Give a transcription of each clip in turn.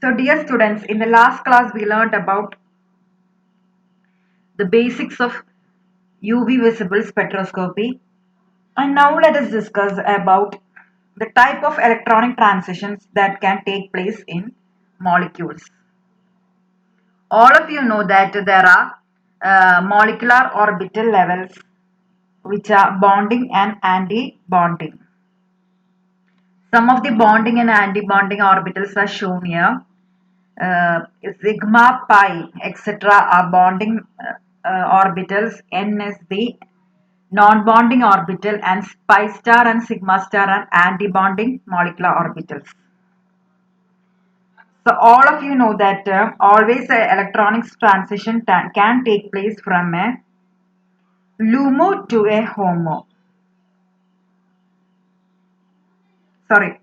So dear students, in the last class we learned about the basics of UV visible spectroscopy, and now let us discuss about the type of electronic transitions that can take place in molecules. All of you know that there are molecular orbital levels which are bonding and anti-bonding. Some of the bonding and anti-bonding orbitals are shown here. Sigma, pi, etc. are bonding orbitals. N is the non-bonding orbital, and pi star and sigma star are anti-bonding molecular orbitals. So all of you know that always electronics transition can take place from a LUMO to a HOMO. Sorry,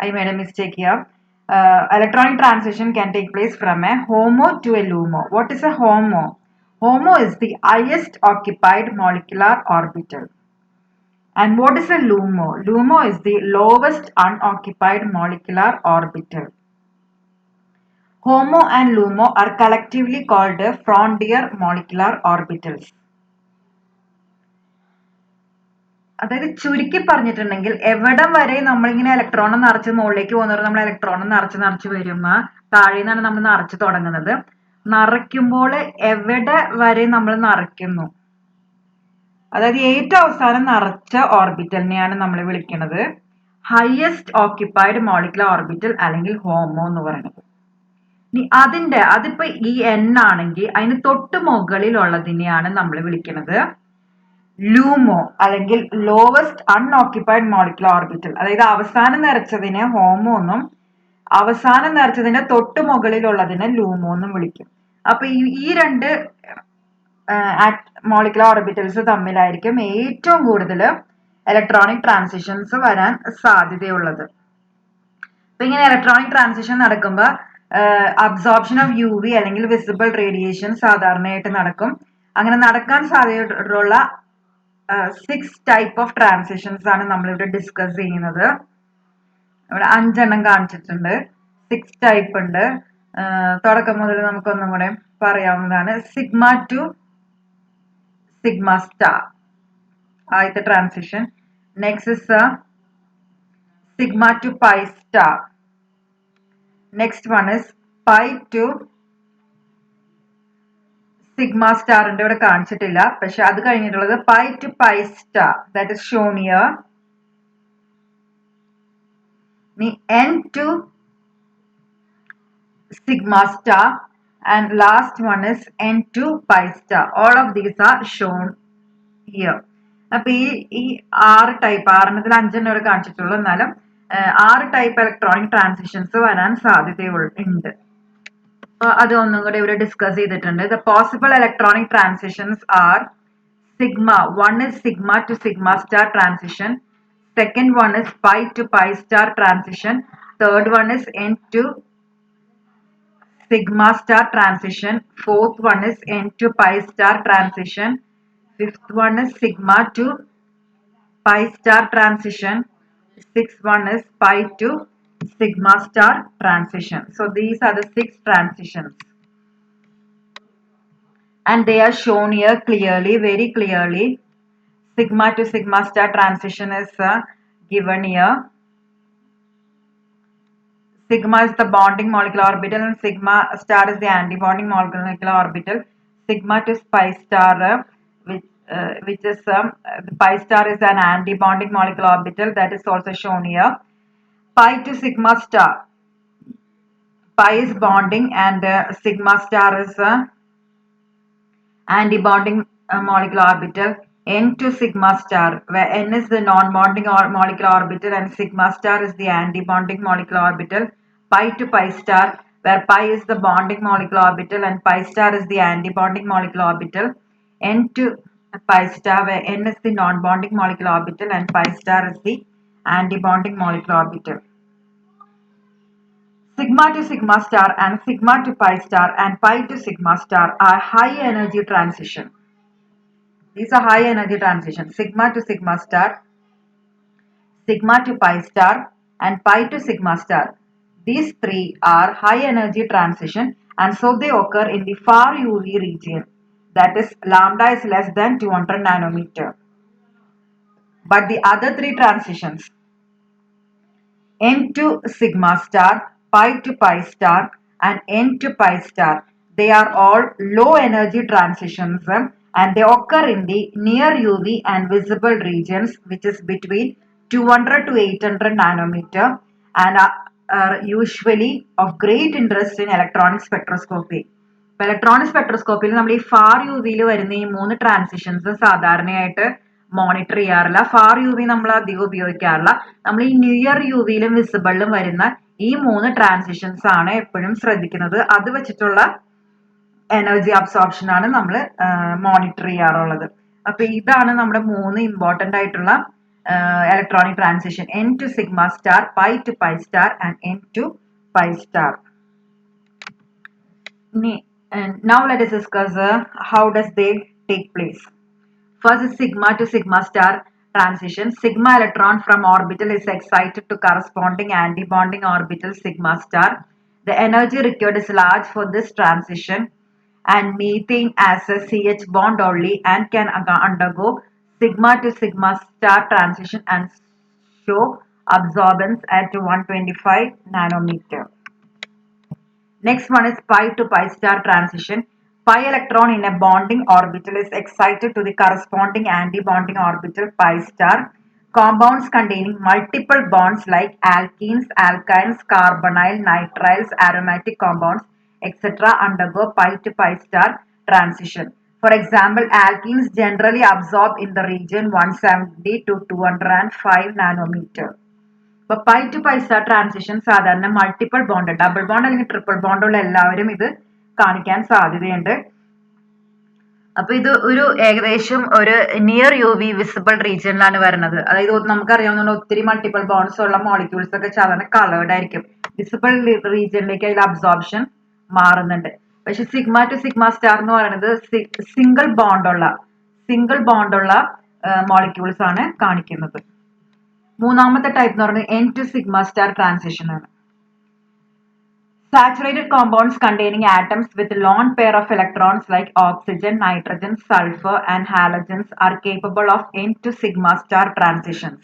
I made a mistake here. Electronic transition can take place from a HOMO to a LUMO. What is a HOMO? HOMO is the highest occupied molecular orbital. And what is a LUMO? LUMO is the lowest unoccupied molecular orbital. HOMO and LUMO are collectively called frontier molecular orbitals. അതായത് ചുരുക്കി പറഞ്ഞിട്ടുണ്ടെങ്കിൽ എവിടം വരെ നമ്മളിങ്ങനെ electron നിറച്ച് മുകളിലേക്ക് പോകുന്നവർ നമ്മൾ ഇലക്ട്രോൺ നിറച്ച് വരുമ്പോൾ താഴെ നിന്നാണ് നമ്മൾ നിറച്ച് തുടങ്ങുന്നത്. നിറയ്ക്കുമ്പോൾ എവിടെ വരെ നമ്മൾ നിറയ്ക്കുന്നു, അതായത് ഏറ്റവും അവസാനം നിറച്ച ഓർബിറ്റലിനെയാണ് നമ്മൾ വിളിക്കുന്നത് ഹയസ്റ്റ് ഓക്യുപ്പൈഡ് മോളിക്കുലർ ഓർബിറ്റൽ അല്ലെങ്കിൽ ഹോമോ എന്ന് പറയുന്നത്. ഇനി അതിപ്പോ ഈ എൻ ആണെങ്കിൽ അതിന് തൊട്ട് മുകളിലുള്ളതിനെയാണ് നമ്മൾ വിളിക്കുന്നത് ലൂമോ അല്ലെങ്കിൽ ലോവസ്റ്റ് അൺഓക്യുപ്പൈഡ് മോളിക്കുലർ ഓർബിറ്റൽ. അതായത് അവസാനം നിറച്ചതിനെ ഹോമോ എന്നും അവസാനം നിറച്ചതിന്റെ തൊട്ട് മുകളിലുള്ളതിനെ ലൂമോ എന്നും വിളിക്കും. അപ്പൊ ഈ രണ്ട് മോളിക്കുലർ ഓർബിറ്റൽസ് തമ്മിലായിരിക്കും ഏറ്റവും കൂടുതൽ ഇലക്ട്രോണിക് ട്രാൻസിഷൻസ് വരാൻ സാധ്യതയുള്ളത്. അപ്പൊ ഇങ്ങനെ ഇലക്ട്രോണിക് ട്രാൻസിഷൻ നടക്കുമ്പോൾ അബ്സോർപ്ഷൻ ഓഫ് യു വി അല്ലെങ്കിൽ വിസിബിൾ റേഡിയേഷൻ സാധാരണയായിട്ട് നടക്കും. അങ്ങനെ നടക്കാൻ സാധ്യതയുള്ള 6 ടൈപ്പ് ഓഫ് ട്രാൻസിഷൻസ് ആണ് നമ്മളിവിടെ ഡിസ്കസ് ചെയ്യുന്നത്. ഇവിടെ 5 എണ്ണം കാണിച്ചിട്ടുണ്ട്. 6 ടൈപ്പ് ഉണ്ട്. തുടക്കം മുതൽ നമുക്കൊന്നും കൂടെ പറയാവുന്നതാണ്. സിഗ്മ ടു സിഗ്മ സ്റ്റാർ ആദ്യത്തെ ട്രാൻസിഷൻ. Next is sigma to pi star. Next one is pi to sigma സ്റ്റാറിന്റെ ഇവിടെ കാണിച്ചിട്ടില്ല, പക്ഷെ അത് കഴിഞ്ഞിട്ടുള്ളത് pi to pi star, that is shown here. N to sigma star, and last one is n to pi star. All of these are shown here. അപ്പൊ ഈ 6 type, 6 5 ഇവിടെ കാണിച്ചിട്ടുള്ളൂ, എന്നാലും 6 ടൈപ്പ് ഇലക്ട്രോണിക് ട്രാൻസിഷൻസ് വരാൻ സാധ്യതയുണ്ട്. അപ്പൊ അത് ഒന്നും കൂടെ ഇവിടെ ഡിസ്കസ് ചെയ്തിട്ടുണ്ട്. The possible electronic transitions are sigma. One is sigma to sigma star transition. Second one is pi to pi star transition. Third one is n to sigma star transition. Fourth one is n to pi star transition. Fifth one is sigma to pi star transition. Sixth one is pi to sigma star transition. So these are the 6 transitions, and they are shown here clearly, very clearly. Sigma to sigma star transition is given here. Sigma is the bonding molecular orbital and sigma star is the anti-bonding molecular orbital. Sigma to pi star, which is the pi star is an anti-bonding molecular orbital, that is also shown here. Pi to sigma star, pi is bonding and sigma star is anti-bonding molecular orbital. N to sigma star, where n is the non-bonding molecular orbital and sigma star is the anti-bonding molecular orbital. Pi to pi star, where pi is the bonding molecular orbital and pi star is the anti-bonding molecular orbital. N to pi star, where n is the non-bonding molecular orbital and pi star is the anti-bonding molecular orbital. Sigma to sigma star and sigma to pi star and pi to sigma star are high energy transition. These are high energy transitions. Sigma to sigma star, sigma to pi star, and pi to sigma star. These three are high energy transition, and so they occur in the far UV region, that is lambda is less than 200 nanometer. But the other three transitions, N to sigma star, pi to pi star, and N to pi star, they are all low energy transitions, and they occur in the near UV and visible regions, which is between 200 to 800 nanometer, and are usually of great interest in electronic spectroscopy. Electronic സ്പെക്ട്രോസ്കോപ്പിയിൽ നമ്മൾ ഈ far U വിയിൽ വരുന്ന ഈ 3 transitions സാധാരണയായിട്ട് monitor ചെയ്യാറില്ല. Far U V നമ്മൾ അധികം ഉപയോഗിക്കാറില്ല. നമ്മൾ ഈ നിയർ യു വിയിലും വിസിബിളിലും വരുന്ന ഈ 3 ട്രാൻസിഷൻസ് ആണ് എപ്പോഴും ശ്രദ്ധിക്കുന്നത്. അത് വെച്ചിട്ടുള്ള എനർജി അബ്സോർപ്ഷൻ ആണ് നമ്മൾ മോണിറ്റർ ചെയ്യാറുള്ളത്. അപ്പൊ ഇതാണ് നമ്മുടെ 3 ഇമ്പോർട്ടന്റ് ആയിട്ടുള്ള electronic transition, N to sigma star, pi to pi star, and N to pi star. Now let us discuss how does they take place. First is sigma to sigma star transition. Sigma electron from orbital is excited to corresponding antibonding orbital sigma star. The energy required is large for this transition and methane as a CH bond only and can undergo sigma to sigma star transition and show absorbance at 125 nanometer. Next one is pi to pi star transition. Pi electron in a bonding orbital is excited to the corresponding antibonding orbital pi star. Compounds containing multiple bonds like alkenes, alkynes, carbonyl, nitriles, aromatic compounds, etc. undergo pi to pi star transition. For example, alkenes generally absorb in the region 170 to 205 nanometer. അപ്പൊ pi to pi star transition സാധാരണ multiple bond, double bond അല്ലെങ്കിൽ triple bond ഉള്ള എല്ലാവരും ഇത് കാണിക്കാൻ സാധ്യതയുണ്ട്. അപ്പൊ ഇത് ഒരു ഏകദേശം ഒരു നിയർ യു വി വിസിബിൾ റീജിയനിലാണ് വരുന്നത്. അതായത് നമുക്കറിയാവുന്ന ഒത്തിരി മൾട്ടിപ്പിൾ ബോണ്ട്സ് ഉള്ള മോളിക്യൂൾസ് ഒക്കെ സാധാരണ കളേർഡ് ആയിരിക്കും. വിസിബിൾ റീജിയനിലേക്ക് അതിൽ അബ്സോർപ്ഷൻ മാറുന്നുണ്ട്. പക്ഷെ സിഗ്മ ടു സിഗ്മ സ്റ്റാർ എന്ന് പറയുന്നത് സിംഗിൾ ബോണ്ട് ഉള്ള മോളിക്യൂൾസ് ആണ് കാണിക്കുന്നത്. മൂന്നാമത്തെ ടൈപ്പ് എന്ന് പറയുന്നത് N to sigma star transition ആണ്. Saturated compounds containing atoms with lone pair of electrons like oxygen, nitrogen, sulfur, and halogens are capable of N to sigma star transitions.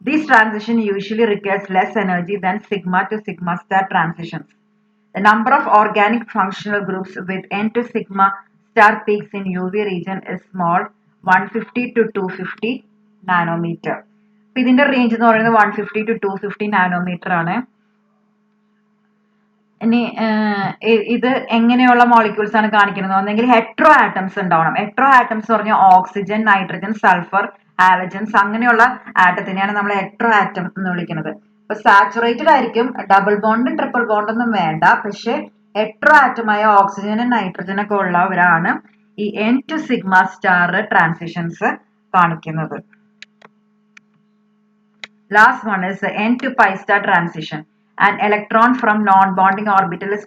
This transition usually requires less energy than sigma to sigma star transitions. The number of organic functional groups with N to sigma star peaks in UV region is small, 150 to 250 nanometer. ഇതിന്റെ range എന്ന് പറയുന്നത് 150 to 250 nanometre ആണ്. ഇനി ഇത് എങ്ങനെയുള്ള molecules ആണ് കാണിക്കുന്നത്? ഒന്നെങ്കിൽ ഹെട്രോ ആറ്റംസ് ഉണ്ടാവണം. ഹെട്രോ ആറ്റംസ് പറഞ്ഞാൽ ഓക്സിജൻ, നൈട്രജൻ, സൾഫർ, ഹാലജൻസ് അങ്ങനെയുള്ള ആറ്റത്തിനെയാണ് നമ്മൾ ഹെട്രോ ആറ്റം എന്ന് വിളിക്കുന്നത്. അപ്പൊ സാച്ചുറേറ്റഡ് ആയിരിക്കും, ഡബിൾ ബോണ്ടും ട്രിപ്പിൾ ബോണ്ടൊന്നും വേണ്ട. പക്ഷെ ഹെട്രോ ആറ്റമായ ഓക്സിജനും നൈട്രജനൊക്കെ ഉള്ളവരാണ് ഈ N to sigma star transitions കാണിക്കുന്നത്. Last one is the N to pi star transition. An electron from non-bonding orbital is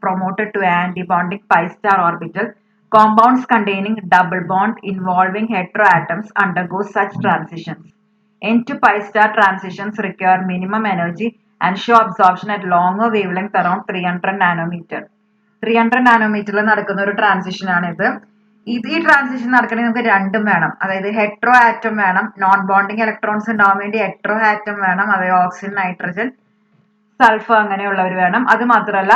promoted to antibonding pi star orbital. Compounds containing double bond involving heteroatoms undergo such transitions. N to pi star transitions require minimum energy and show absorption at longer wavelength around 300 nanometer. 300 nanometer നടക്കുന്ന ഒരു transition ആണിത്. ഈ transition നടക്കണമെങ്കിൽ നമുക്ക് രണ്ടും വേണം. അതായത് hetero atom വേണം, നോൺ ബോണ്ടിങ് ഇലക്ട്രോൺസ് ഉണ്ടാവാൻ വേണ്ടി ഹെട്രോ ആറ്റം വേണം, അതായത് ഓക്സിജൻ, നൈട്രജൻ, സൾഫർ അങ്ങനെയുള്ളവർ വേണം. അത് മാത്രമല്ല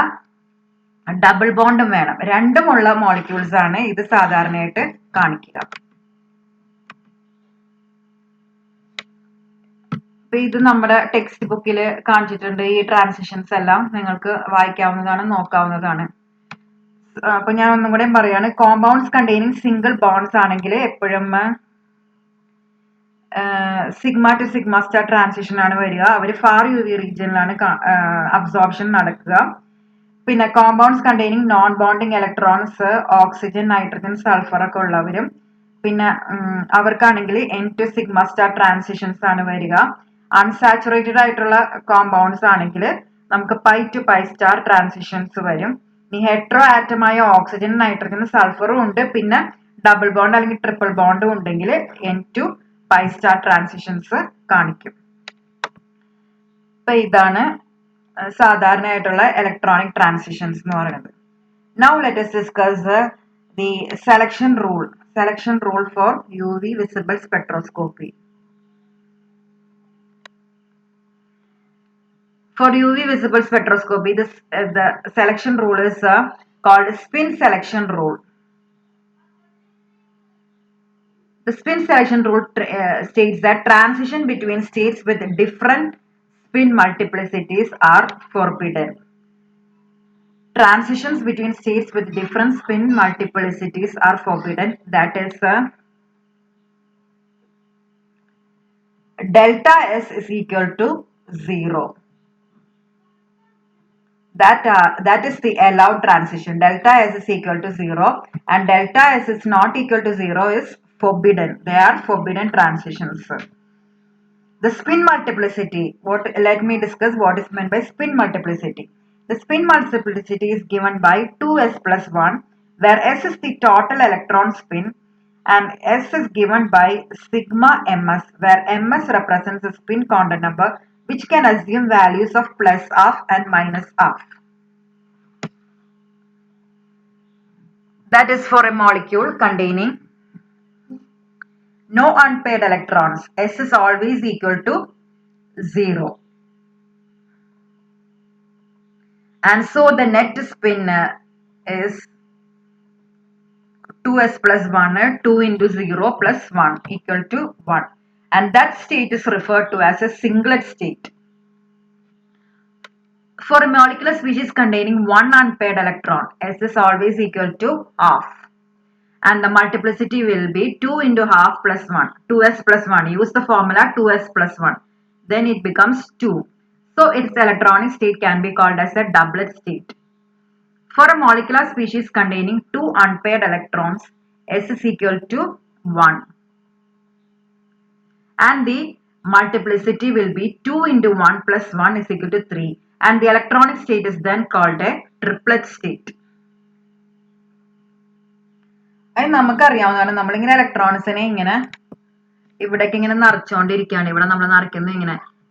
ഡബിൾ ബോണ്ടും വേണം. രണ്ടുമുള്ള മോളിക്യൂൾസ് ആണ് ഇത് സാധാരണയായിട്ട് കാണിക്കുക. അപ്പൊ ഇത് നമ്മുടെ ടെക്സ്റ്റ് ബുക്കിൽ കാണിച്ചിട്ടുണ്ട്. ഈ ട്രാൻസിഷൻസ് എല്ലാം നിങ്ങൾക്ക് വായിക്കാവുന്നതാണ്, നോക്കാവുന്നതാണ്. അപ്പൊ ഞാൻ ഒന്നും കൂടെ പറയാണ്. കോമ്പൗണ്ട്സ് കണ്ടെയ്നിങ് സിംഗിൾ ബോണ്ട്സ് ആണെങ്കിൽ എപ്പോഴും sigma to sigma star transition ആണ് വരിക. അവർ ഫാർ യു വി റീജിയനിലാണ് അബ്സോർപ്ഷൻ നടക്കുക. പിന്നെ compounds containing non bonding electrons oxygen, nitrogen, sulphur ഒക്കെ ഉള്ളവരും പിന്നെ അവർക്കാണെങ്കിൽ N to sigma star transitions ആണ് വരിക. അൺസാച്ചുറേറ്റഡ് ആയിട്ടുള്ള കോമ്പൗണ്ട്സ് ആണെങ്കിൽ നമുക്ക് pi to pi star transitions വരും. ഈ ഹെട്രോ ആറ്റമായ ഓക്സിജൻ, നൈട്രജൻ, സൾഫറും ഉണ്ട്. പിന്നെ ഡബിൾ ബോണ്ട് അല്ലെങ്കിൽ ട്രിപ്പിൾ ബോണ്ടും ഉണ്ടെങ്കിൽ N to pi star transitions കാണിക്കും. അപ്പൊ ഇതാണ് സാധാരണയായിട്ടുള്ള ഇലക്ട്രോണിക് ട്രാൻസിഷൻസ് എന്ന് പറയുന്നത്. Now let us discuss the selection rule for UV visible spectroscopy. For UV visible spectroscopy, the selection rule is called spin selection rule. The spin selection rule states that transition between states with different spin multiplicities are forbidden. Transitions between states with different spin multiplicities are forbidden. That is, delta S is equal to 0. That is the allowed transition. Delta S is equal to 0 and delta S is not equal to 0 is forbidden. They are forbidden transitions. The spin multiplicity. Let me discuss what is meant by spin multiplicity. The spin multiplicity is given by 2s plus 1, where s is the total electron spin, and s is given by sigma ms, where ms represents the spin quantum number, which can assume values of plus half and minus half. That is for a molecule containing no unpaired electrons. S is always equal to 0. And so the net spin is 2s plus 1, 2 into 0 plus 1 equal to 1. And that state is referred to as a singlet state. For a molecular species containing one unpaired electron, S is always equal to half. And the multiplicity will be 2 into half plus 1. 2s plus 1. Use the formula 2s plus 1. Then it becomes 2. So its electronic state can be called as a doublet state. For a molecular species containing two unpaired electrons, S is equal to 1. And the multiplicity will be 2 into 1 plus 1 is equal to 3. And the electronic state is then called a triplet state. അത് നമുക്കറിയാവുന്നതാണ്. നമ്മളിങ്ങനെ ഇലക്ട്രോൺസിനെ ഇങ്ങനെ ഇവിടേക്ക് ഇങ്ങനെ നിറച്ചുകൊണ്ടിരിക്കുകയാണ്. ഇവിടെ നമ്മൾ നിറയ്ക്കുന്നത്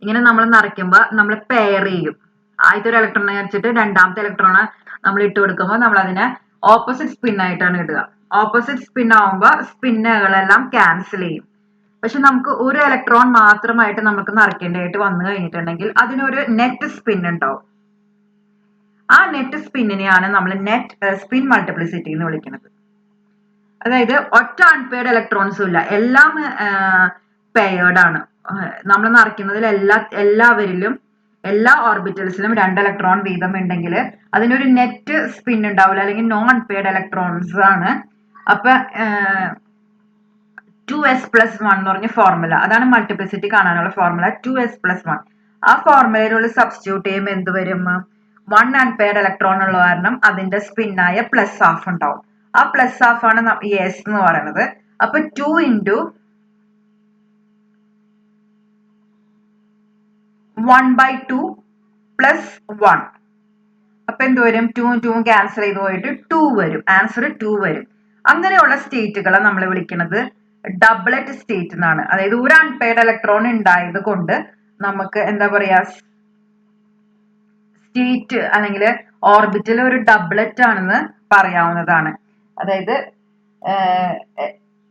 ഇങ്ങനെ നമ്മൾ നിറയ്ക്കുമ്പോൾ നമ്മൾ പെയർ ചെയ്യും. ആദ്യത്തെ ഒരു ഇലക്ട്രോണെ വെച്ചിട്ട് രണ്ടാമത്തെ ഇലക്ട്രോണെ നമ്മൾ ഇട്ട് കൊടുക്കുമ്പോൾ നമ്മൾ അതിനെ ഓപ്പോസിറ്റ് സ്പിൻ ആയിട്ടാണ് ഇടുക. ഓപ്പോസിറ്റ് സ്പിൻ ആവുമ്പോൾ സ്പിന്നുകളെല്ലാം ക്യാൻസൽ ചെയ്യും. പക്ഷെ നമുക്ക് ഒരു ഇലക്ട്രോൺ മാത്രമായിട്ട് നമുക്ക് നിറയ്ക്കേണ്ടതായിട്ട് വന്നു കഴിഞ്ഞിട്ടുണ്ടെങ്കിൽ അതിനൊരു നെറ്റ് സ്പിൻ ഉണ്ടാവും. ആ നെറ്റ് സ്പിന്നിനെയാണ് നമ്മൾ നെറ്റ് സ്പിൻ മൾട്ടിപ്ലിസിറ്റി എന്ന് വിളിക്കുന്നത്. അതായത് ഒറ്റ അൺപെയർഡ് ഇലക്ട്രോൺസും ഇല്ല, എല്ലാം പെയർഡ് ആണ്. നമ്മൾ നിറയ്ക്കുന്നതിൽ എല്ലാവരിലും എല്ലാ ഓർബിറ്റൽസിലും 2 ഇലക്ട്രോൺ വീതം ഉണ്ടെങ്കിൽ അതിനൊരു നെറ്റ് സ്പിൻ ഉണ്ടാവില്ല, അല്ലെങ്കിൽ നോൺ അൺപെയർഡ് ഇലക്ട്രോൺസ് ആണ്. അപ്പൊ 2s plus 1 എന്ന് പറഞ്ഞ ഫോർമുല, അതാണ് മൾട്ടിപ്ലിസിറ്റി കാണാനുള്ള ഫോർമുല 2s plus 1. ആ ഫോർമുലയിലുള്ള സബ്സ്റ്റിറ്റ്യൂട്ട് ചെയ്യുമ്പോൾ എന്ത് വരും? 1 അൺപെയർഡ് ഇലക്ട്രോൺ ഉള്ള കാരണം അതിന്റെ സ്പിന്നായ പ്ലസ് ഹാഫ് ഉണ്ടാവും. ആ പ്ലസ് ഹാഫ് ആണ് ഈ എസ് എന്ന് പറയുന്നത്. അപ്പൊ 2 into 1/2 പ്ലസ് 1. അപ്പൊ എന്ത് വരും? 2 2 ക്യാൻസൽ ചെയ്ത് പോയിട്ട് 2 വരും. ആൻസർ 2 വരും. അങ്ങനെയുള്ള സ്റ്റേറ്റുകളെ നമ്മൾ വിളിക്കുന്നത് ഡബ്ലറ്റ് സ്റ്റേറ്റ് എന്നാണ്. അതായത് ഒരു അൺപെയർഡ് ഇലക്ട്രോൺ ഉണ്ടായത് കൊണ്ട് നമുക്ക് എന്താ പറയാ, സ്റ്റേറ്റ് അല്ലെങ്കിൽ ഓർബിറ്റൽ ഒരു ഡബ്ലറ്റ് ആണെന്ന് പറയാവുന്നതാണ്. അതായത്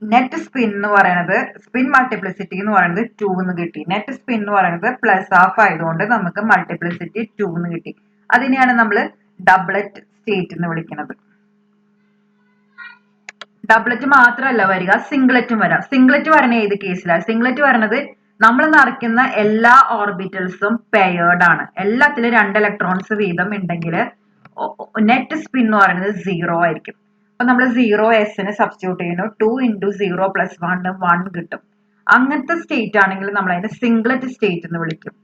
നെറ്റ് സ്പിൻ എന്ന് പറയുന്നത്, സ്പിൻ മൾട്ടിപ്ലിസിറ്റി എന്ന് പറയുന്നത് 2 എന്ന് കിട്ടി. നെറ്റ് സ്പിൻ എന്ന് പറയുന്നത് പ്ലസ് ഹാഫ് ആയതുകൊണ്ട് നമുക്ക് മൾട്ടിപ്ലിസിറ്റി 2 എന്ന് കിട്ടി. അതിനെയാണ് നമ്മൾ ഡബ്ലറ്റ് സ്റ്റേറ്റ് എന്ന് വിളിക്കുന്നത്. ഡബ്ലറ്റ് മാത്രമല്ല വരിക, സിംഗ്ലറ്റും വരാം. സിംഗ്ലറ്റ് വരണ ഏത് കേസിലാണ്? സിംഗ്ലറ്റ് വരണത് നമ്മൾ നിറയ്ക്കുന്ന എല്ലാ ഓർബിറ്റൽസും പെയർഡ് ആണ്. എല്ലാത്തിലും 2 ഇലക്ട്രോൺസ് വീതം ഉണ്ടെങ്കിൽ നെറ്റ് സ്പിൻ എന്ന് പറയുന്നത് 0 ആയിരിക്കും. അപ്പൊ നമ്മൾ 0s സബ്സ്റ്റിറ്റ്യൂട്ട് ചെയ്യുന്നു. 2 into 0 plus 1 1 കിട്ടും. അങ്ങനത്തെ സ്റ്റേറ്റ് ആണെങ്കിൽ നമ്മൾ അതിനെ സിംഗ്ലറ്റ് സ്റ്റേറ്റ് എന്ന് വിളിക്കും.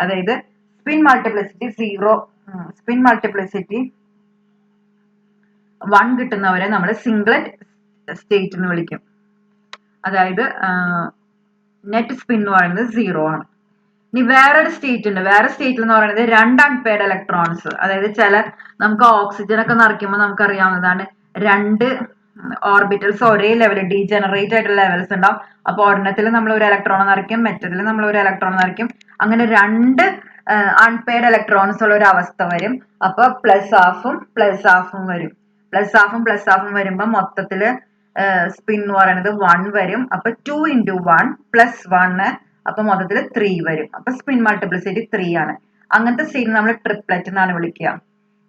അതായത് സ്പിൻ മൾട്ടിപ്ലിസിറ്റി 1 കിട്ടുന്നവരെ നമ്മൾ സിംഗ്ലറ്റ് സ്റ്റേറ്റ് എന്ന് വിളിക്കും. അതായത് നെറ്റ് സ്പിൻ എന്ന് പറയുന്നത് 0 ആണ്. ഇനി വേറൊരു സ്റ്റേറ്റ് ഉണ്ട്. വേറെ സ്റ്റേറ്റ് എന്ന് പറയുന്നത് 2 അൺപെയർഡ് ഇലക്ട്രോൺസ്. അതായത് നമുക്ക് ഓക്സിജൻ ഒക്കെ നിറയ്ക്കുമ്പോൾ നമുക്കറിയാവുന്നതാണ് 2 ഓർബിറ്റൽസ് ഒരേ ലെവലിൽ ഡീജനറേറ്റ് ആയിട്ടുള്ള ലെവൽസ് ഉണ്ടാവും. അപ്പൊ ഒരെണ്ണത്തിൽ നമ്മൾ ഒരു ഇലക്ട്രോൺ നിറയ്ക്കും, മറ്റതിൽ നമ്മൾ ഒരു ഇലക്ട്രോൺ നിറയ്ക്കും. അങ്ങനെ 2 അൺപെയർഡ് ഇലക്ട്രോൺസ് ഉള്ള ഒരു അവസ്ഥ വരും. അപ്പൊ പ്ലസ് ഹാഫും വരും. പ്ലസ് ഹാഫും വരുമ്പോ മൊത്തത്തില് സ്പിൻ എന്ന് പറയുന്നത് 1 വരും. അപ്പൊ 2 into 1 plus 1 അപ്പൊ മൊത്തത്തിൽ 3 വരും. അപ്പൊ സ്പിൻ മൾട്ടിപ്ലിസിറ്റി 3 ആണ്. അങ്ങനത്തെ സ്റ്റേറ്റ് നമ്മൾ ട്രിപ്ലറ്റ് എന്നാണ് വിളിക്കുക.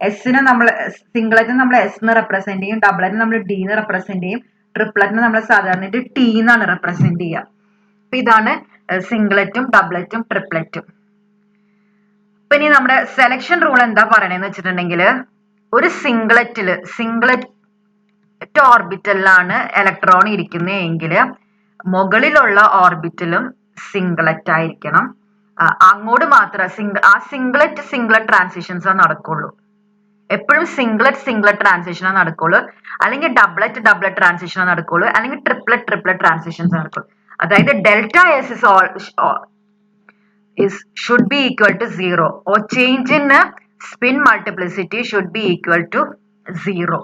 എസിനെ നമ്മൾ സിംഗിളറ്റിനെ നമ്മൾ എസ് എന്ന് റെപ്രസെന്റ് ചെയ്യും, ഡബിളറ്റിനെ നമ്മൾ ഡി എന്ന് റെപ്രസെന്റ് ചെയ്യും, ട്രിപ്ലറ്റിനെ നമ്മൾ സാധാരണ ടി എന്നാണ് റെപ്രസെന്റ് ചെയ്യുക. അപ്പൊ ഇതാണ് സിംഗിളറ്റും ഡബിളറ്റും ട്രിപ്ലറ്റും. അപ്പൊ ഇനി നമ്മുടെ സെലക്ഷൻ റൂൾ എന്താ പറയണെന്ന് വെച്ചിട്ടുണ്ടെങ്കിൽ, ഒരു സിംഗിളറ്റ് ഓർബിറ്റലിലാണ് ഇലക്ട്രോൺ ഇരിക്കുന്നതെങ്കിൽ മുകളിലുള്ള ഓർബിറ്റലും സിംഗിളറ്റ് ആയിരിക്കണം. അങ്ങോട്ട് മാത്രം ആ സിംഗിളറ്റ് ട്രാൻസിഷൻസ് നടക്കുള്ളൂ. എപ്പോഴും സിംഗിളറ്റ് ട്രാൻസിഷനാ നടക്കുള്ളൂ, അല്ലെങ്കിൽ ഡബിളറ്റ് ട്രാൻസിഷനാ നടക്കുള്ളൂ, അല്ലെങ്കിൽ ട്രിപ്ലറ്റ് ട്രാൻസിഷൻസ് നടക്കുള്ളൂ. അതായത് delta S should be equal to 0 or change in spin multiplicity should be equal to 0.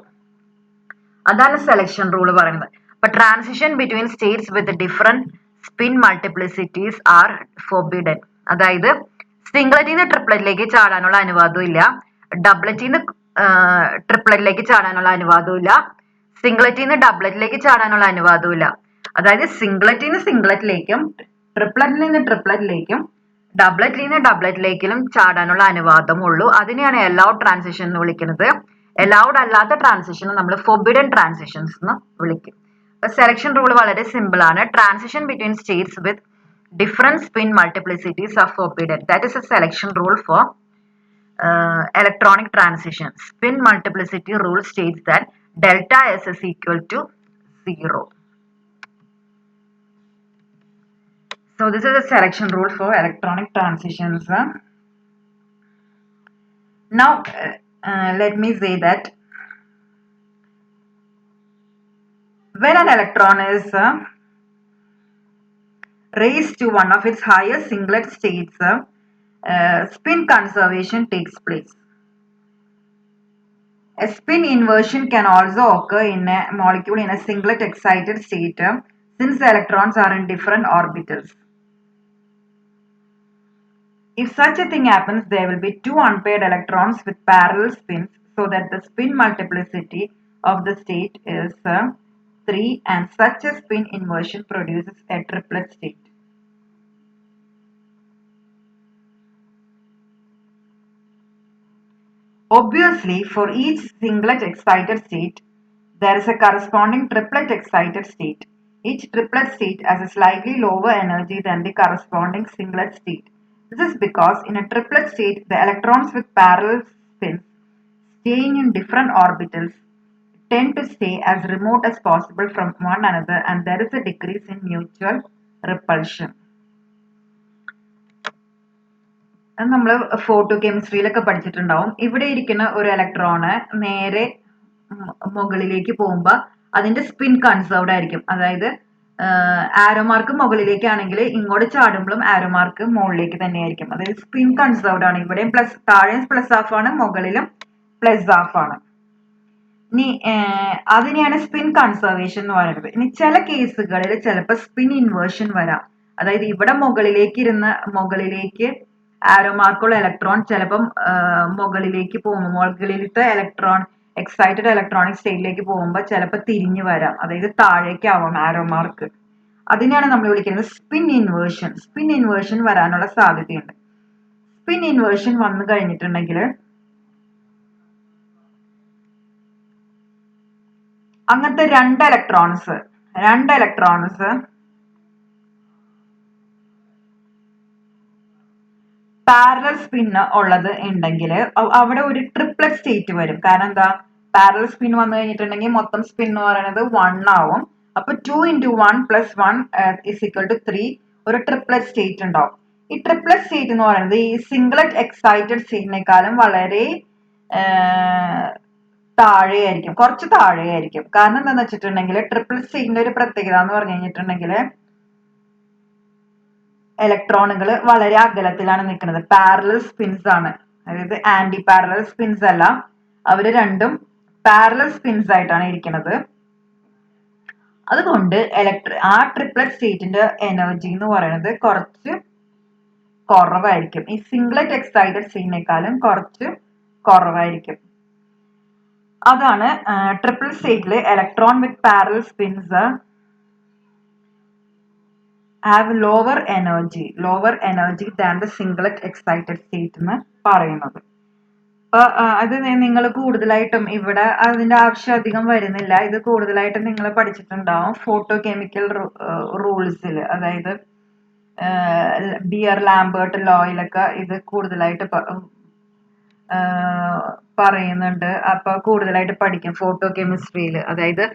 അതാണ് സെലക്ഷൻ റൂൾ പറയുന്നത്. അപ്പൊ transition between states with different spin multiplicities are forbidden. അതായത് സിംഗിളറ്റിൽ നിന്ന് ട്രിപ്ലറ്റിലേക്ക് ചാടാനുള്ള അനുവാദവും ഇല്ല, ഡബിളറ്റിൽ നിന്ന് ട്രിപ്ലറ്റിലേക്ക് ചാടാനുള്ള അനുവാദവും ഇല്ല, സിംഗിളറ്റിൽ നിന്ന് ഡബിളറ്റിലേക്ക് ചാടാനുള്ള അനുവാദവും ഇല്ല. അതായത് സിംഗിളറ്റിൽ നിന്ന് സിംഗിളറ്റിലേക്കും ട്രിപ്ലറ്റിൽ നിന്ന് ട്രിപ്ലറ്റിലേക്കും ഡബിളറ്റിൽ നിന്ന് ഡബിളറ്റിലേക്കും ചാടാനുള്ള അനുവാദമുള്ളൂ. അതിനെയാണ് അലൗഡ് ട്രാൻസിഷൻ എന്ന് വിളിക്കുന്നത്. അലൗഡ് അല്ലാത്ത ട്രാൻസിഷൻ നമ്മൾ ഫോർബിഡൻ ട്രാൻസിഷൻസ് എന്ന് വിളിക്കും. സെലക്ഷൻ റൂൾ വളരെ സിമ്പിൾ ആണ്. Transition between states with different spin multiplicities are forbidden. That is a selection rule for electronic transition. Spin multiplicity rule states that delta S is equal to 0. So this is a selection rule for electronic transitions. Now let me say that when an electron is raised to one of its highest singlet states, spin conservation takes place. A spin inversion can also occur in a molecule in a singlet excited state, since the electrons are in different orbitals. If such a thing happens, there will be two unpaired electrons with parallel spins, so that the spin multiplicity of the state is 3, and such a spin inversion produces a triplet state. Obviously, for each singlet excited state, there is a corresponding triplet excited state. Each triplet state has a slightly lower energy than the corresponding singlet state. This is because in a triplet state, the electrons with parallel spins staying in different orbitals tend to stay as remote as possible from one another, and there is a decrease in mutual repulsion. അത് നമ്മൾ photo കെമിസ്ട്രിയിലൊക്കെ പഠിച്ചിട്ടുണ്ടാവും. ഇവിടെ ഇരിക്കുന്ന ഒരു electron നേരെ മുകളിലേക്ക് പോകുമ്പോൾ അതിന്റെ spin conserved ആയിരിക്കും. അതായത് ആരോ മാർക്ക് മുകളിലേക്കാണെങ്കിൽ ഇങ്ങോട്ട് ചാടുമ്പോഴും ആരോ മാർക്ക് മുകളിലേക്ക് തന്നെയായിരിക്കും. അതായത് സ്പിൻ കൺസേർവ്ഡ് ആണ്. ഇവിടെയും താഴെയും പ്ലസ് ഹാഫ് ആണ്, മുകളിലും പ്ലസ് ഹാഫ് ആണ്. ഇനി അതിനെയാണ് സ്പിൻ കൺസർവേഷൻ എന്ന് പറയുന്നത്. ഇനി ചില കേസുകളിൽ ചിലപ്പോൾ സ്പിൻ ഇൻവേർഷൻ വരാം. അതായത് ഇവിടെ മുകളിലേക്ക് ആരോ മാർക്കുള്ള ഇലക്ട്രോൺ ചിലപ്പം മുകളിലേക്ക് പോകുമ്പോൾ മുകളിലത്തെ ഇലക്ട്രോൺ എക്സൈറ്റഡ് ഇലക്ട്രോണിക് സ്റ്റേറ്റിലേക്ക് പോകുമ്പോൾ ചിലപ്പോൾ തിരിഞ്ഞു വരാം. അതായത് താഴേക്കാവാം ആരോ മാർക്ക്. അതിനെയാണ് നമ്മൾ വിളിക്കുന്നത് സ്പിൻ ഇൻവേർഷൻ. സ്പിൻ ഇൻവേർഷൻ വരാനുള്ള സാധ്യതയുണ്ട്. സ്പിൻ ഇൻവേർഷൻ വന്നു കഴിഞ്ഞിട്ടുണ്ടെങ്കിൽ അങ്ങനത്തെ രണ്ട് ഇലക്ട്രോൺസ് പാരലൽ സ്പിൻ ഉള്ളത് ഉണ്ടെങ്കിൽ അവിടെ ഒരു ട്രിപ്ലറ്റ് സ്റ്റേറ്റ് വരും. കാരണം എന്താ, പാരലൽ സ്പിൻ വന്നു കഴിഞ്ഞിട്ടുണ്ടെങ്കിൽ മൊത്തം സ്പിൻ എന്ന് പറയുന്നത് 1 ആവും. അപ്പൊ 2 into 1 plus 1 is equal to 3, ഒരു ട്രിപ്ലറ്റ് സ്റ്റേറ്റ് ഉണ്ടാവും. ഈ ട്രിപ്ലറ്റ് സ്റ്റേറ്റ് എന്ന് പറയുന്നത് ഈ സിംഗിളറ്റ് എക്സൈറ്റഡ് സ്റ്റേറ്റിനേക്കാളും വളരെ താഴെയായിരിക്കും, കുറച്ച് താഴെയായിരിക്കും. കാരണം എന്താണെന്ന് വെച്ചിട്ടുണ്ടെങ്കിൽ ട്രിപ്ലറ്റ് സ്റ്റേറ്റിന്റെ ഒരു പ്രത്യേകത എന്ന് പറഞ്ഞു കഴിഞ്ഞിട്ടുണ്ടെങ്കിൽ ഇലക്ട്രോണുകൾ വളരെ അകലത്തിലാണ് നിൽക്കുന്നത്. പാരലൽ സ്പിൻസ് ആണ്, അതായത് ആന്റി പാരലൽ സ്പിൻസ് അല്ല. അവര് രണ്ടും പാരലൽ സ്പിൻസ് ആയിട്ടാണ് ഇരിക്കുന്നത്. അതുകൊണ്ട് ആ ട്രിപ്ലറ്റ് സ്റ്റേറ്റിന്റെ എനർജി എന്ന് പറയുന്നത് കുറച്ച് കുറവായിരിക്കും. ഈ സിംഗ്ലറ്റ് എക്സൈറ്റഡ് സ്റ്റേറ്റിനേക്കാളും കുറച്ച് കുറവായിരിക്കും. അതാണ് ട്രിപ്പിൾ സ്റ്റേറ്റിൽ electron with parallel sphinx have lower energy than the singlet excited state എന്ന് പറയുന്നത്. അപ്പൊ അത് നിങ്ങൾ കൂടുതലായിട്ടും ഇവിടെ അതിന്റെ ആവശ്യം അധികം വരുന്നില്ല. ഇത് കൂടുതലായിട്ടും നിങ്ങൾ പഠിച്ചിട്ടുണ്ടാവും ഫോട്ടോ കെമിക്കൽ റൂൾസിൽ. അതായത് ബിയർ ലാംബർട്ട് ലോയിലൊക്കെ ഇത് കൂടുതലായിട്ട് പറയുന്നുണ്ട്. അപ്പൊ കൂടുതലായിട്ട് പഠിക്കും ഫോട്ടോ കെമിസ്ട്രിയിൽ. അതായത്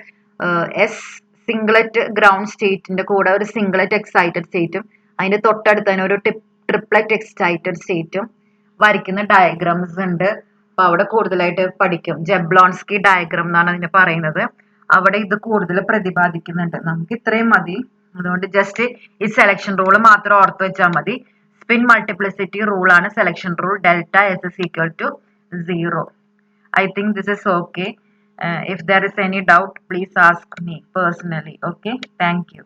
എസ് സിംഗ്ലറ്റ് ഗ്രൗണ്ട് സ്റ്റേറ്റിന്റെ കൂടെ ഒരു സിംഗ്ലറ്റ് എക്സൈറ്റഡ് സ്റ്റേറ്റും അതിന്റെ തൊട്ടടുത്ത് തന്നെ ഒരു ട്രിപ്ലറ്റ് എക്സൈറ്റഡ് സ്റ്റേറ്റും വരയ്ക്കുന്ന ഡയഗ്രാംസ് ഉണ്ട്. അപ്പൊ അവിടെ കൂടുതലായിട്ട് പഠിക്കും. ജബ്ലോൺസ്കി ഡയഗ്രാം എന്നാണ് അതിന് പറയുന്നത്. അവിടെ ഇത് കൂടുതൽ പ്രതിപാദിക്കുന്നുണ്ട്. നമുക്ക് ഇത്രയും മതി. അതുകൊണ്ട് ജസ്റ്റ് ഈ സെലക്ഷൻ റൂൾ മാത്രം ഓർത്ത് വെച്ചാൽ മതി. സ്പിൻ മൾട്ടിപ്ലിസിറ്റി റൂൾ ആണ് selection rule. Delta S is equal to 0. I think this is okay. If there is any doubt, please ask me personally. Okay, thank you.